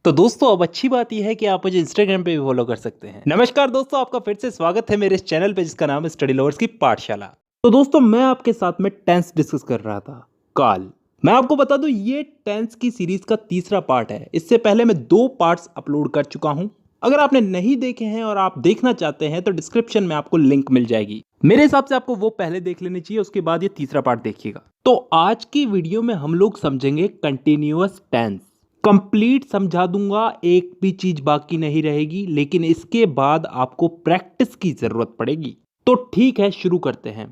तो दोस्तों अब अच्छी बात यह है कि आप मुझे इंस्टाग्राम पे भी फॉलो कर सकते हैं। नमस्कार दोस्तों, आपका फिर से स्वागत है मेरे इस चैनल पे जिसका नाम है स्टडी लवर्स की पाठशाला। तो दोस्तों मैं आपके साथ में टेंस डिस्कस कर रहा था काल। मैं आपको बता दूं ये टेंस की सीरीज का तीसरा पार्ट है। इससे पहले मैं 2 पार्ट्स अपलोड कर चुका हूं। अगर आपने नहीं देखे हैं और आप देखना चाहते हैं तो डिस्क्रिप्शन में आपको लिंक मिल जाएगी। मेरे हिसाब से आपको वो पहले देख लेनी चाहिए, उसके बाद ये तीसरा पार्ट देखिएगा। तो आज की वीडियो में हम लोग समझेंगे कंटिन्यूअस टेंस। कंप्लीट समझा दूंगा, एक भी चीज बाकी नहीं रहेगी, लेकिन इसके बाद आपको प्रैक्टिस की जरूरत पड़ेगी। तो ठीक है, शुरू करते हैं।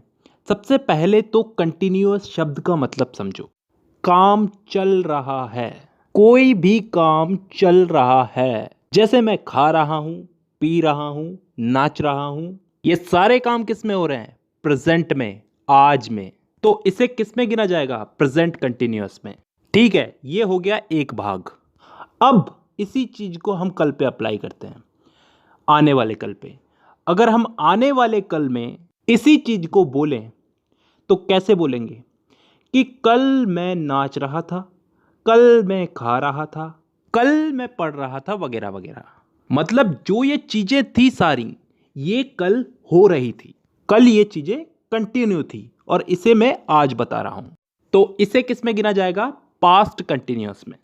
सबसे पहले तो कंटिन्यूअस शब्द का मतलब समझो। काम चल रहा है, कोई भी काम चल रहा है। जैसे मैं खा रहा हूं, पी रहा हूं, नाच रहा हूं, ये सारे काम किस में हो रहे हैं? प्रेजेंट में, आज में। तो इसे किस में गिना जाएगा? प्रेजेंट कंटिन्यूअस में। ठीक है, ये हो गया एक भाग। अब इसी चीज को हम कल पे अप्लाई करते हैं, आने वाले कल पे। अगर हम आने वाले कल में इसी चीज को बोलें तो कैसे बोलेंगे कि कल मैं नाच रहा था, कल मैं खा रहा था, कल मैं पढ़ रहा था, वगैरह वगैरह। मतलब जो ये चीजें थी सारी, ये कल हो रही थी, कल ये चीजें कंटिन्यू थी, और इसे मैं आज बता रहा हूं। तो इसे किस में गिना जाएगा? पास्ट कंटिन्यूअस में।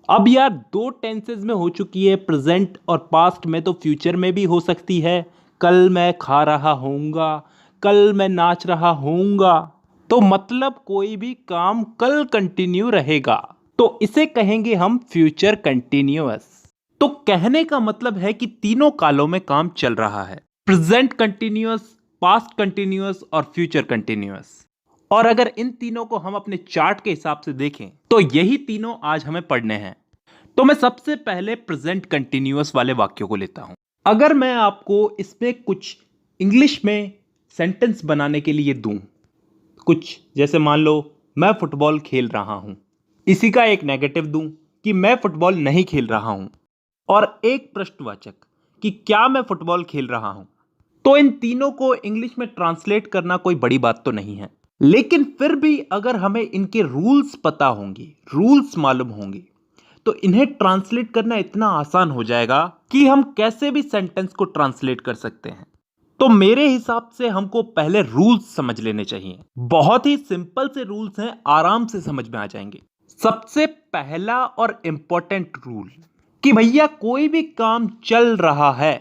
अब यार 2 टेंसेज में हो चुकी है, प्रेजेंट और पास्ट में, तो फ्यूचर में भी हो सकती है। कल मैं खा रहा होऊंगा, कल मैं नाच रहा होऊंगा। तो मतलब कोई भी काम कल कंटिन्यू रहेगा, तो इसे कहेंगे हम फ्यूचर कंटिन्यूअस। तो कहने का मतलब है कि तीनों कालों में काम चल रहा है, प्रेजेंट कंटिन्यूअस, पास्ट कंटिन्यूअस और फ्यूचर कंटिन्यूअस। और अगर इन तीनों को हम अपने चार्ट के हिसाब से देखें तो यही तीनों आज हमें पढ़ने हैं। तो मैं सबसे पहले प्रेजेंट कंटिन्यूअस वाले वाक्यों को लेता हूं। अगर मैं आपको इसमें कुछ इंग्लिश में सेंटेंस बनाने के लिए दूं, कुछ जैसे मान लो मैं फुटबॉल खेल रहा हूं, इसी का एक नेगेटिव दूं कि मैं फुटबॉल नहीं खेल रहा हूं, और एक प्रश्नवाचक कि क्या मैं फुटबॉल खेल रहा हूं, तो इन तीनों को इंग्लिश में ट्रांसलेट करना कोई बड़ी बात तो नहीं है। लेकिन फिर भी अगर हमें इनके रूल्स पता होंगे, रूल्स मालूम होंगे, तो इन्हें ट्रांसलेट करना इतना आसान हो जाएगा कि हम कैसे भी सेंटेंस को ट्रांसलेट कर सकते हैं। तो मेरे हिसाब से हमको पहले रूल्स समझ लेने चाहिए। बहुत ही सिंपल से रूल्स हैं, आराम से समझ में आ जाएंगे। सबसे पहला और इंपॉर्टेंट रूल कि भैया कोई भी काम चल रहा है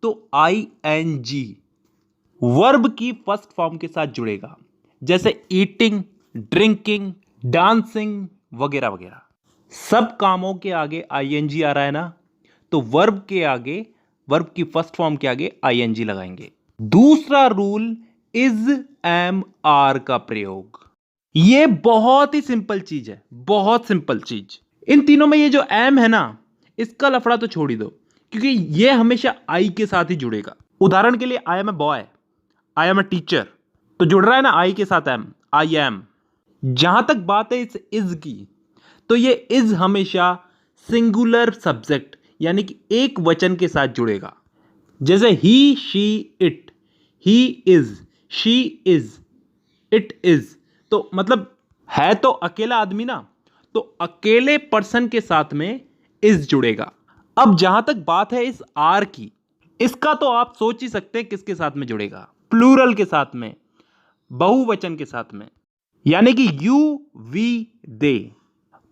तो ING वर्ब की फर्स्ट फॉर्म के साथ जुड़ेगा। जैसे ईटिंग, ड्रिंकिंग, डांसिंग वगैरह वगैरह, सब कामों के आगे ING आ रहा है ना, तो वर्ब के आगे, वर्ब की फर्स्ट फॉर्म के आगे ING लगाएंगे। दूसरा रूल इज, एम, आर का प्रयोग। यह बहुत ही सिंपल चीज है, बहुत सिंपल चीज। इन तीनों में ये जो एम है ना, इसका लफड़ा तो छोड़ ही दो, क्योंकि यह हमेशा आई के साथ ही जुड़ेगा। उदाहरण के लिए I am a boy, I am a teacher, तो जुड़ रहा है ना आई के साथ एम, आई एम। जहां तक बात है इस इज की, तो ये इज हमेशा सिंगुलर सब्जेक्ट यानी कि एक वचन के साथ जुड़ेगा। जैसे ही, she, it, he is, she is, it is, तो मतलब है तो अकेला आदमी ना, तो अकेले पर्सन के साथ में इज जुड़ेगा। अब जहां तक बात है इस आर की, इसका तो आप सोच ही सकते हैं किसके साथ में जुड़ेगा? प्लूरल के साथ में, बहुवचन के साथ में, यानी कि यू, वी, दे।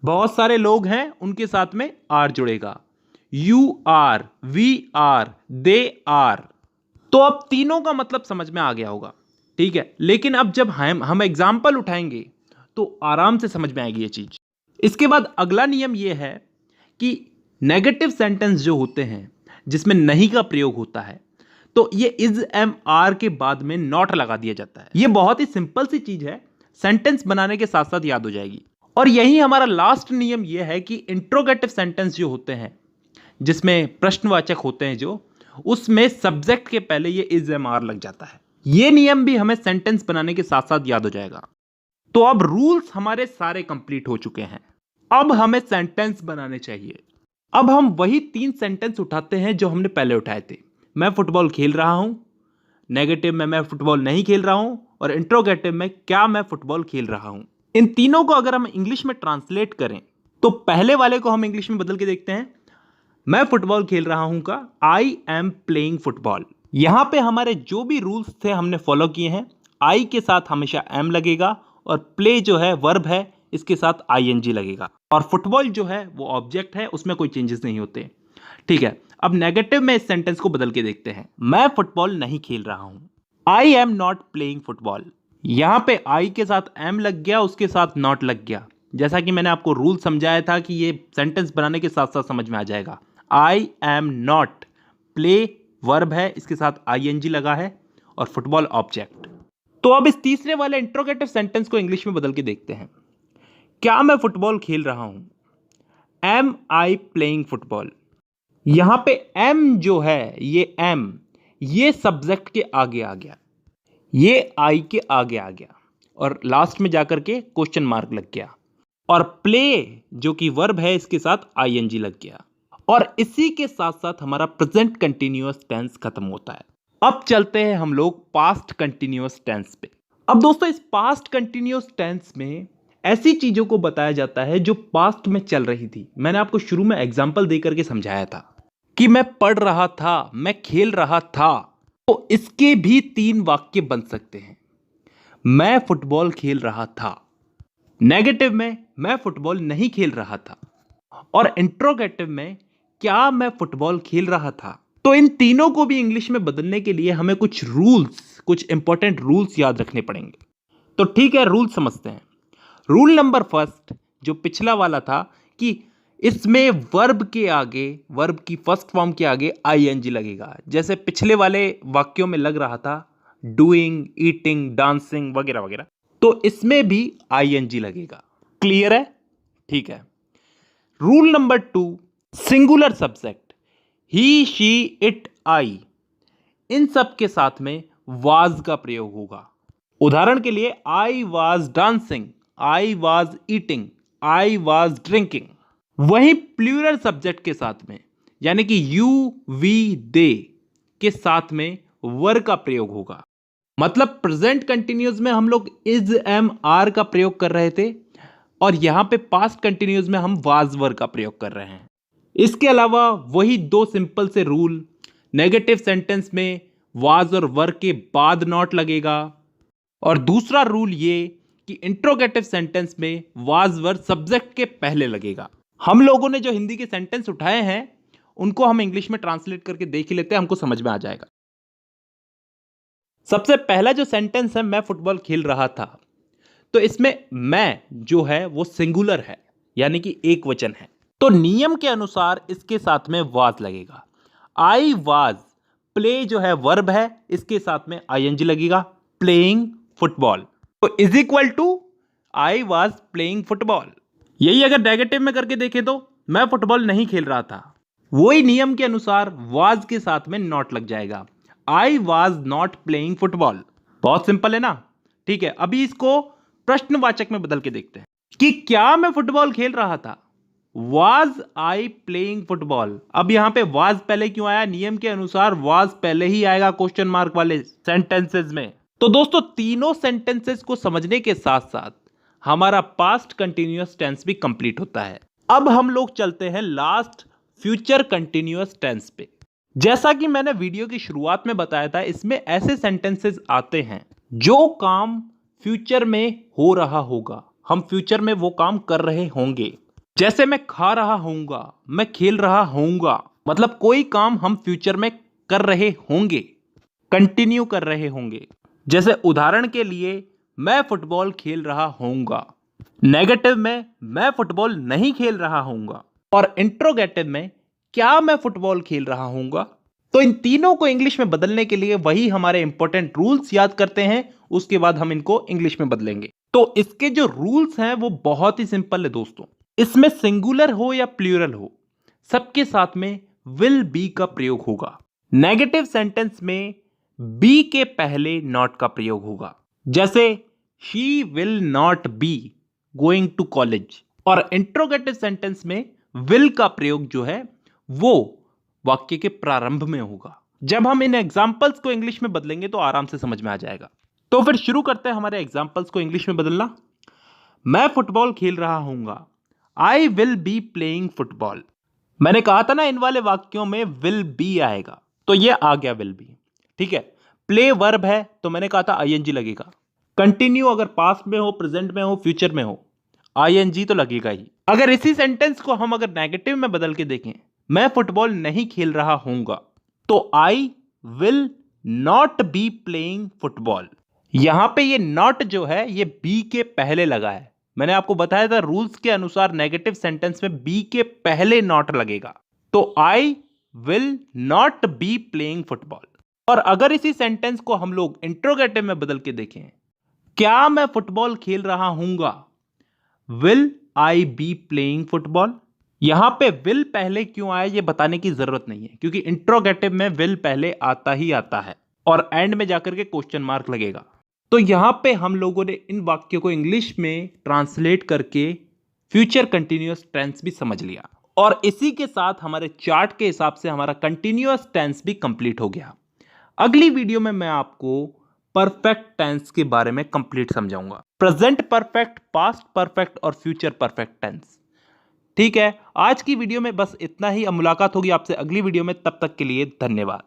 बहुत सारे लोग हैं, उनके साथ में आर जुड़ेगा। You are, we are, they are. तो अब तीनों का मतलब समझ में आ गया होगा, ठीक है। लेकिन अब जब हम एग्जाम्पल उठाएंगे तो आराम से समझ में आएगी ये चीज। इसके बाद अगला नियम यह है कि नेगेटिव सेंटेंस जो होते हैं जिसमें नहीं का प्रयोग होता है, तो ये इज, एम, आर के बाद में नॉट लगा दिया जाता है। ये बहुत ही सिंपल सी चीज है, सेंटेंस बनाने के साथ साथ याद हो जाएगी। और यही हमारा लास्ट नियम यह है कि इंट्रोगेटिव सेंटेंस जो होते हैं, जिसमें प्रश्नवाचक होते हैं जो, उसमें सब्जेक्ट के पहले ये इज, एम, आर लग जाता है। ये नियम भी हमें सेंटेंस बनाने के साथ साथ याद हो जाएगा। तो अब रूल्स हमारे सारे कंप्लीट हो चुके हैं, अब हमें सेंटेंस बनाने चाहिए। अब हम वही 3 सेंटेंस उठाते हैं जो हमने पहले उठाए थे। मैं फुटबॉल खेल रहा हूं, नेगेटिव में मैं फुटबॉल नहीं खेल रहा हूं, और इंट्रोगेटिव में क्या मैं फुटबॉल खेल रहा हूं। इन तीनों को अगर हम इंग्लिश में ट्रांसलेट करें तो पहले वाले को हम इंग्लिश में बदल के देखते हैं। मैं फुटबॉल खेल रहा हूं का आई एम प्लेइंग फुटबॉल। यहां पे हमारे जो भी रूल्स थे हमने फॉलो किए हैं। आई के साथ हमेशा एम लगेगा और प्ले जो है वर्ब है इसके साथ आईएनजी लगेगा और फुटबॉल जो है वो ऑब्जेक्ट है, उसमें कोई चेंजेस नहीं होते। ठीक है, अब नेगेटिव में इस सेंटेंस को बदल के देखते हैं। मैं फुटबॉल नहीं खेल रहा हूं, I am not playing football. यहां पे आई के साथ एम लग गया, उसके साथ नॉट लग गया। जैसा कि मैंने आपको रूल समझाया था कि ये सेंटेंस बनाने के साथ साथ समझ में आ जाएगा। I am not, play verb है, इसके साथ आईएनजी लगा है और फुटबॉल ऑब्जेक्ट। तो अब इस तीसरे वाले इंट्रोगेटिव सेंटेंस को इंग्लिश में बदल के देखते हैं। क्या मैं फुटबॉल खेल रहा हूं, एम आई प्लेइंग फुटबॉल। यहां पे एम जो है ये सब्जेक्ट के आगे आ गया, ये आई के आगे आ गया और लास्ट में जाकर के क्वेश्चन मार्क लग गया और प्ले जो कि वर्ब है इसके साथ आईएनजी लग गया और इसी के साथ साथ हमारा प्रेजेंट कंटीन्यूअस टेंस खत्म होता है। अब चलते हैं हम लोग पास्ट कंटीन्यूअस टेंस पे। अब दोस्तों इस पास्ट कंटीन्यूअस टेंस में ऐसी चीजों को बताया जाता है जो पास्ट में चल रही थी। मैंने आपको शुरू में एग्जांपल देकर के समझाया था कि मैं पढ़ रहा था, मैं खेल रहा था, तो इसके भी 3 वाक्य बन सकते हैं। मैं फुटबॉल खेल रहा था, नेगेटिव में मैं फुटबॉल नहीं खेल रहा था और इंट्रोगेटिव में क्या मैं फुटबॉल खेल रहा था। तो इन तीनों को भी इंग्लिश में बदलने के लिए हमें कुछ रूल्स, कुछ इंपॉर्टेंट रूल्स याद रखने पड़ेंगे। तो ठीक है, रूल समझते हैं। रूल नंबर फर्स्ट जो पिछला वाला था कि इसमें वर्ब के आगे, वर्ब की फर्स्ट फॉर्म के आगे आईएनजी लगेगा, जैसे पिछले वाले वाक्यों में लग रहा था डूइंग, ईटिंग, डांसिंग वगैरह वगैरह, तो इसमें भी आईएनजी लगेगा। क्लियर है? ठीक है। Rule number 2, singular subject he, she, it, I, इन सब के साथ में वाज का प्रयोग होगा। उदाहरण के लिए I was dancing, I was eating, I was drinking. वहीं प्लूरल सब्जेक्ट के साथ में यानी कि यू, वी, दे के साथ में वर का प्रयोग होगा। मतलब प्रेजेंट कंटिन्यूअस में हम लोग इज, एम, आर का प्रयोग कर रहे थे और यहां पे पास्ट कंटिन्यूअस में हम वाज वर का प्रयोग कर रहे हैं। इसके अलावा वही 2 सिंपल से रूल, नेगेटिव सेंटेंस में वाज और वर के बाद नॉट लगेगा और दूसरा रूल ये कि इंट्रोगेटिव सेंटेंस में वाज वर सब्जेक्ट के पहले लगेगा। हम लोगों ने जो हिंदी के सेंटेंस उठाए हैं उनको हम इंग्लिश में ट्रांसलेट करके देख ही लेते हैं, हमको समझ में आ जाएगा। सबसे पहला जो सेंटेंस है, मैं फुटबॉल खेल रहा था, तो इसमें मैं जो है वो सिंगुलर है यानी कि एक वचन है, तो नियम के अनुसार इसके साथ में वाज लगेगा। आई वाज, प्ले जो है वर्ब है, इसके साथ में आईएनजी लगेगा, प्लेइंग फुटबॉल, तो is equal to I was playing football. यही अगर नेगेटिव में करके देखें तो मैं फुटबॉल नहीं खेल रहा था, वही नियम के अनुसार वाज के साथ में नॉट लग जाएगा, I was not playing football. बहुत सिंपल है ना? ठीक है, अभी इसको प्रश्नवाचक में बदल के देखते हैं कि क्या मैं फुटबॉल खेल रहा था, वाज आई प्लेइंग फुटबॉल। अब यहां पे वाज पहले क्यों आया? नियम के अनुसार वाज पहले ही आएगा क्वेश्चन मार्क वाले सेंटेंसेस में। तो दोस्तों तीनों सेंटेंसेस को समझने के साथ साथ हमारा पास्ट कंटिन्यूअस टेंस भी कंप्लीट होता है। अब हम लोग चलते हैं लास्ट फ्यूचर कंटिन्यूअस टेंस पे। जैसा कि मैंने वीडियो की शुरुआत में बताया था, इसमें ऐसे सेंटेंसेस आते हैं जो काम फ्यूचर में हो रहा होगा, हम फ्यूचर में वो काम कर रहे होंगे। जैसे मैं खा रहा होऊंगा, मैं खेल रहा होऊंगा, मतलब कोई काम हम फ्यूचर में कर रहे होंगे, कंटिन्यू कर रहे होंगे। जैसे उदाहरण के लिए मैं फुटबॉल खेल रहा होऊंगा, नेगेटिव में मैं फुटबॉल नहीं खेल रहा होऊंगा और इंट्रोगेटिव में क्या मैं फुटबॉल खेल रहा होऊंगा। तो इन तीनों को इंग्लिश में बदलने के लिए वही हमारे इंपॉर्टेंट रूल्स याद करते हैं, उसके बाद हम इनको इंग्लिश में बदलेंगे। तो इसके जो रूल्स हैं वो बहुत ही सिंपल है दोस्तों। इसमें सिंगुलर हो या प्लूरल हो, सबके साथ में विल बी का प्रयोग होगा। नेगेटिव सेंटेंस में बी के पहले नॉट का प्रयोग होगा, जैसे she will not be going to college. और इंट्रोगेटिव सेंटेंस में विल का प्रयोग जो है वो वाक्य के प्रारंभ में होगा। जब हम इन एग्जाम्पल्स को इंग्लिश में बदलेंगे तो आराम से समझ में आ जाएगा। तो फिर शुरू करते हैं हमारे एग्जाम्पल्स को इंग्लिश में बदलना। मैं फुटबॉल खेल रहा हूंगा, I will be playing football. मैंने कहा था ना इन वाले वाक्यों में विल बी आएगा, तो ये आ गया विल बी। ठीक है, प्ले वर्ब है तो मैंने कहा था आईएनजी लगेगा। कंटिन्यू अगर पास्ट में हो, प्रेजेंट में हो, फ्यूचर में हो, आईएनजी तो लगेगा ही। अगर इसी सेंटेंस को हम अगर नेगेटिव में बदल के देखें, मैं फुटबॉल नहीं खेल रहा हूंगा, तो I will not B playing football. यहां पे ये नॉट जो है ये बी के पहले लगा है। मैंने आपको बताया था रूल्स के अनुसार नेगेटिव सेंटेंस में बी के पहले नॉट लगेगा, तो I will not B playing football. और अगर इसी सेंटेंस को हम लोग इंट्रोगेटिव में बदल के देखें, क्या मैं फुटबॉल खेल रहा हूंगा, will I be playing football. यहां पे विल पहले क्यों आया ये बताने की जरूरत नहीं है, क्योंकि इंट्रोगेटिव में विल पहले आता ही आता है और एंड में जाकर के क्वेश्चन मार्क लगेगा। तो यहां पे हम लोगों ने इन वाक्यों को इंग्लिश में ट्रांसलेट करके फ्यूचर कंटिन्यूअस टेंस भी समझ लिया, और इसी के साथ हमारे चार्ट के हिसाब से हमारा कंटिन्यूअस टेंस भी कंप्लीट हो गया। अगली वीडियो में मैं आपको परफेक्ट टेंस के बारे में कंप्लीट समझाऊंगा, प्रेजेंट परफेक्ट, पास्ट परफेक्ट और फ्यूचर परफेक्ट टेंस। ठीक है, आज की वीडियो में बस इतना ही। अब मुलाकात होगी आपसे अगली वीडियो में, तब तक के लिए धन्यवाद।